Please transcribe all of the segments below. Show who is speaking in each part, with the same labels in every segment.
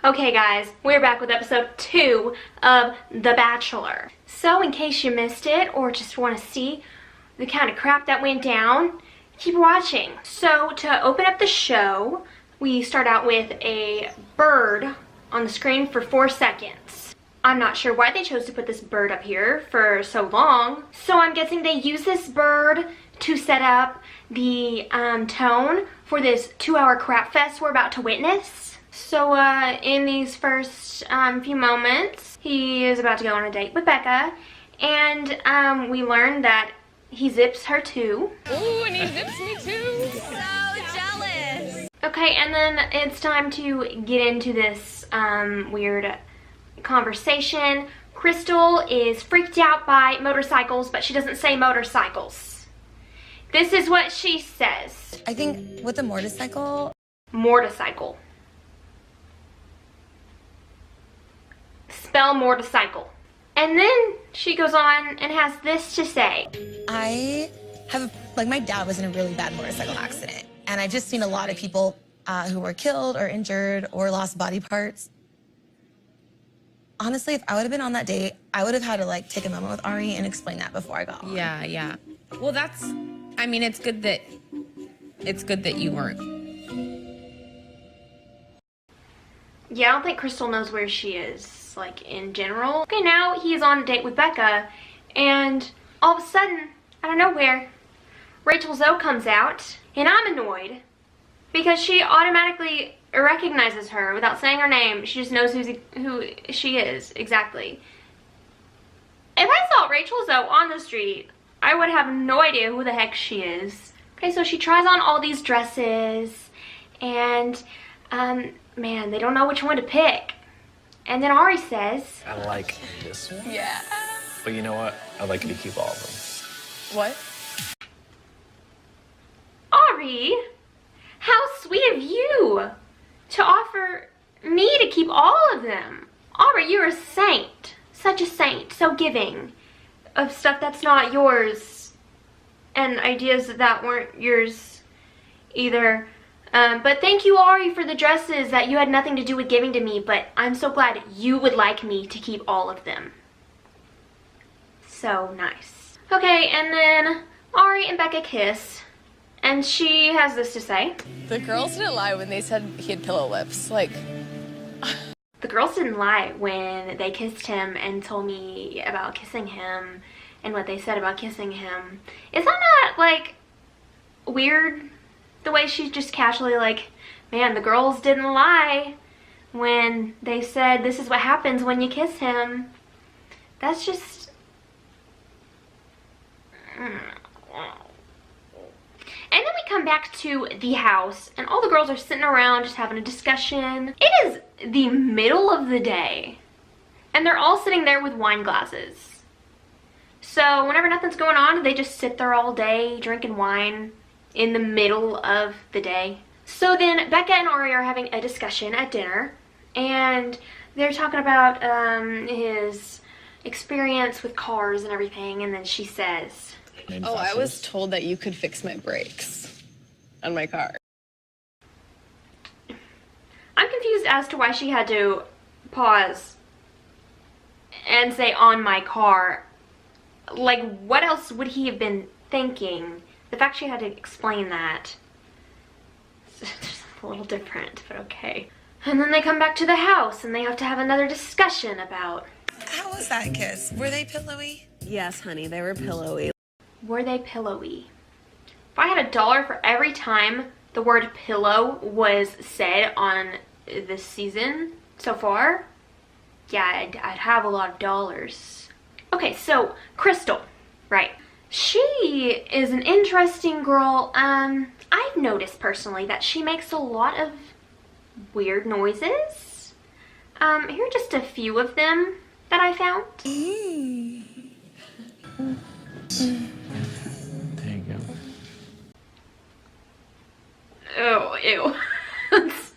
Speaker 1: Okay guys, we're back with episode 2 of The Bachelor. So in case you missed it or just want to see the kind of crap that went down, keep watching. So to open up the show, we start out with a bird on the screen for 4 seconds. I'm not sure why they chose to put this bird up here for so long. So I'm guessing they use this bird to set up the tone for this 2-hour crap fest we're about to witness. So in these first few moments, he is about to go on a date with Becca, and we learn that he zips her too.
Speaker 2: Ooh, and he zips me too. So jealous.
Speaker 1: Okay, and then it's time to get into this weird conversation. Crystal is freaked out by motorcycles, but she doesn't say motorcycles. This is what she says.
Speaker 3: I think with a motorcycle.
Speaker 1: Motorcycle. Spell motorcycle. And then she goes on and has this to say.
Speaker 3: I have, my dad was in a really bad motorcycle accident. And I've just seen a lot of people who were killed or injured or lost body parts. Honestly, if I would have been on that date, I would have had to take a moment with Ari and explain that before I got on.
Speaker 2: Yeah. Well, it's good that you weren't.
Speaker 1: Yeah, I don't think Crystal knows where she is, in general. Okay, now he's on a date with Becca, and all of a sudden, out of nowhere, Rachel Zoe comes out, and I'm annoyed because she automatically recognizes her without saying her name. She just knows who she is, exactly. If I saw Rachel Zoe on the street, I would have no idea who the heck she is. Okay, so she tries on all these dresses, and man, they don't know which one to pick. And then Ari says,
Speaker 4: I like this one.
Speaker 3: Yeah.
Speaker 4: But you know what? I'd like you to keep all of them.
Speaker 3: What?
Speaker 1: Ari, how sweet of you to offer me to keep all of them. Ari, you're a saint. Such a saint. So giving of stuff that's not yours and ideas that weren't yours either. But thank you, Ari, for the dresses that you had nothing to do with giving to me, but I'm so glad you would like me to keep all of them. So nice. Okay, and then Ari and Becca kiss, and she has this to say.
Speaker 5: The girls didn't lie when they said he had pillow lips.
Speaker 1: The girls didn't lie when they kissed him and told me about kissing him and what they said about kissing him. Is that not, weird? The way she's just casually man, the girls didn't lie when they said this is what happens when you kiss him. That's just... And then we come back to the house, and all the girls are sitting around just having a discussion. It is the middle of the day, and they're all sitting there with wine glasses. So whenever nothing's going on, they just sit there all day drinking wine in the middle of the day. So then Becca and Ari are having a discussion at dinner, and they're talking about his experience with cars and everything, and then she says,
Speaker 5: Oh, I was told that you could fix my brakes on my car.
Speaker 1: I'm confused as to why she had to pause and say on my car. What else would he have been thinking? The fact she had to explain that is a little different, but okay. And then they come back to the house and they have to have another discussion about...
Speaker 3: How was that kiss? Were they pillowy?
Speaker 5: Yes, honey, they were pillowy.
Speaker 1: Were they pillowy? If I had $1 for every time the word pillow was said on this season so far, yeah, I'd have a lot of dollars. Okay, so Crystal, right. She is an interesting girl. I've noticed personally that she makes a lot of weird noises. Here are just a few of them that I found.
Speaker 4: There you go.
Speaker 1: Oh, ew.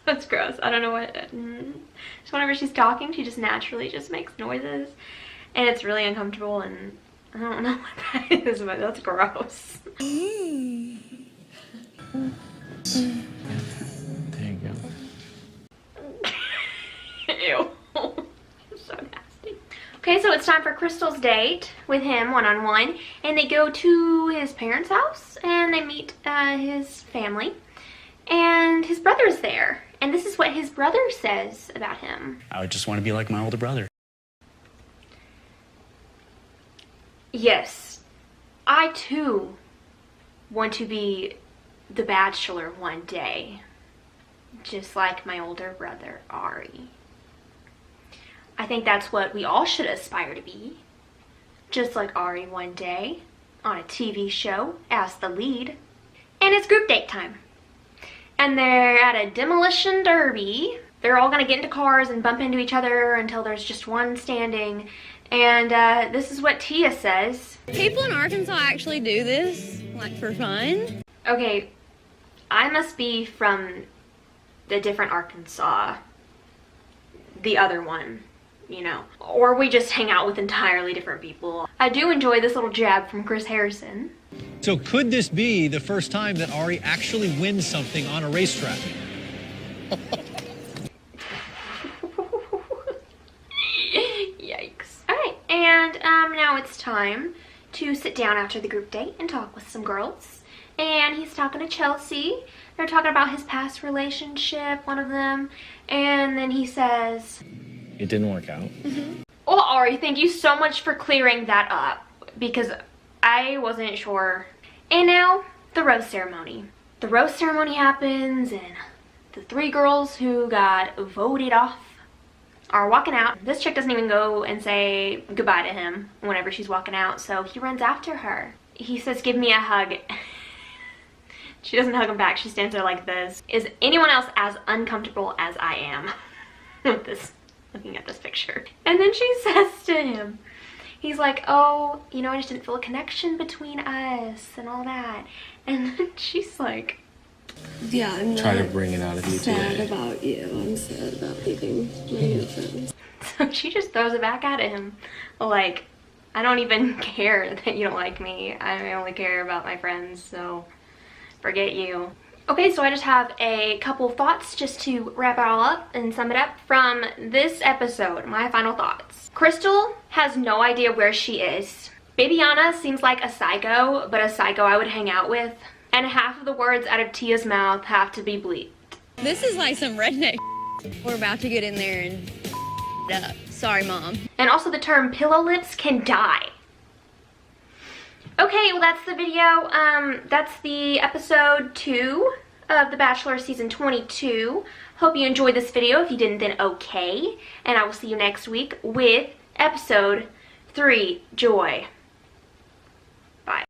Speaker 1: That's gross. I don't know what. Just whenever she's talking, she just naturally just makes noises. And it's really uncomfortable, and I don't know what that is, but that's gross.
Speaker 4: There you go.
Speaker 1: Ew. So nasty. Okay, so it's time for Crystal's date with him one-on-one, and they go to his parents' house and they meet his family, and his brother's there, and this is what his brother says about him.
Speaker 6: I would just want to be like my older brother.
Speaker 1: Yes, I too want to be the Bachelor one day, just like my older brother Ari. I think that's what we all should aspire to be, just like Ari one day on a TV show as the lead. And it's group date time, and they're at a demolition derby. They're all gonna get into cars and bump into each other until there's just one standing. And this is what Tia says.
Speaker 2: People in Arkansas actually do this, like, for fun.
Speaker 1: Okay, I must be from the different Arkansas, the other one, you know. Or we just hang out with entirely different people. I do enjoy this little jab from Chris Harrison.
Speaker 7: So could this be the first time that Ari actually wins something on a racetrack?
Speaker 1: Yikes. Alright, and now it's time to sit down after the group date and talk with some girls. And he's talking to Chelsea. They're talking about his past relationship, one of them. And then he says,
Speaker 4: It didn't work out.
Speaker 1: well, Ari, thank you so much for clearing that up, because I wasn't sure. And now, the rose ceremony. The rose ceremony happens, and the 3 girls who got voted off are walking out. This chick doesn't even go and say goodbye to him whenever she's walking out, so he runs after her. He says, give me a hug. She doesn't hug him back. She stands there like this. Is anyone else as uncomfortable as I am with this, looking at this picture? And then she says to him, he's like, oh, you know, I just didn't feel a connection between us and all that. And then she's like,
Speaker 5: Yeah, I'm not
Speaker 4: Try to bring it out of you
Speaker 5: sad
Speaker 4: today.
Speaker 5: about you. I'm sad about leaving my new friends.
Speaker 1: so she just throws it back at him. Like, I don't even care that you don't like me. I only care about my friends, so forget you. Okay, so I just have a couple thoughts just to wrap it all up and sum it up from this episode. My final thoughts. Crystal has no idea where she is. Babiana seems like a psycho, but a psycho I would hang out with. And half of the words out of Tia's mouth have to be bleeped.
Speaker 2: This is like some redneck. We're about to get in there and up. Sorry, Mom.
Speaker 1: And also the term pillow lips can die. Okay, well that's the video. That's the episode 2 of The Bachelor season 22. Hope you enjoyed this video. If you didn't, then okay. And I will see you next week with episode 3, Joy.